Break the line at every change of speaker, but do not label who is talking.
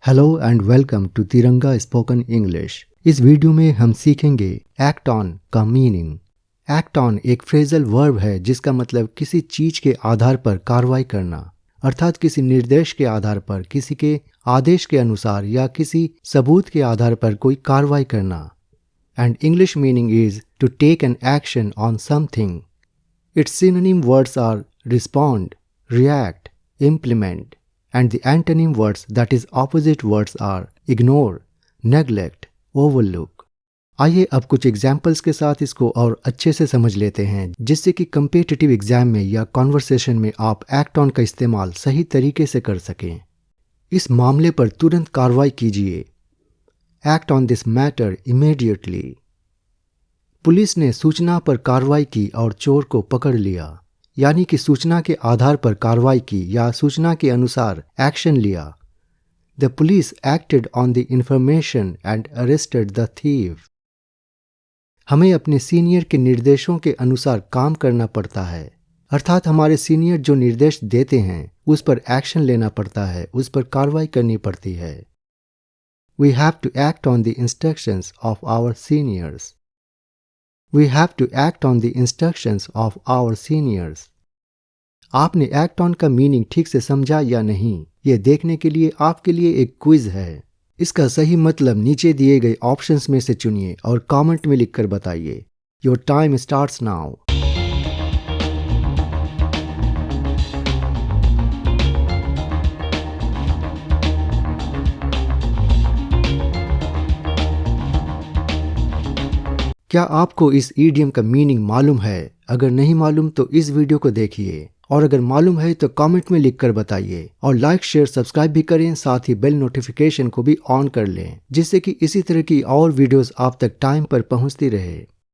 Hello and welcome to तिरंगा spoken English. इस video में हम सीखेंगे एक्ट ऑन का मीनिंग। एक्ट ऑन एक फ्रेजल वर्ब है जिसका मतलब किसी चीज के आधार पर कार्रवाई करना, अर्थात किसी निर्देश के आधार पर, किसी के आदेश के अनुसार या किसी सबूत के आधार पर कोई कार्रवाई करना। And English meaning is to take an action on something. Its synonym words are respond, react, implement, and the antonym words, that is opposite words, are ignore, neglect, overlook। आइए अब कुछ एग्जाम्पल्स के साथ इसको और अच्छे से समझ लेते हैं, जिससे कि कंपेटिटिव एग्जाम में या कॉन्वर्सेशन में आप एक्ट ऑन का इस्तेमाल सही तरीके से कर सकें। इस मामले पर तुरंत कार्रवाई कीजिए। Act on this matter immediately. Police ने सूचना पर कार्रवाई की और चोर को पकड़ लिया, यानी कि सूचना के आधार पर कार्रवाई की या सूचना के अनुसार एक्शन लिया। The police acted on the information and arrested the thief. हमें अपने सीनियर के निर्देशों के अनुसार काम करना पड़ता है, अर्थात हमारे सीनियर जो निर्देश देते हैं उस पर एक्शन लेना पड़ता है, उस पर कार्रवाई करनी पड़ती है। We have to act on the instructions of our seniors. We have to act on the instructions of our seniors। आपने एक्ट ऑन का मीनिंग ठीक से समझा या नहीं, ये देखने के लिए आपके लिए एक क्विज है। इसका सही मतलब नीचे दिए गए ऑप्शंस में से चुनिए और कमेंट में लिखकर बताइए। Your time starts now. क्या आपको इस ईडियम का मीनिंग मालूम है? अगर नहीं मालूम तो इस वीडियो को देखिए, और अगर मालूम है तो कमेंट में लिखकर बताइए। और लाइक, शेयर, सब्सक्राइब भी करें, साथ ही बेल नोटिफिकेशन को भी ऑन कर लें, जिससे कि इसी तरह की और वीडियोस आप तक टाइम पर पहुंचती रहे।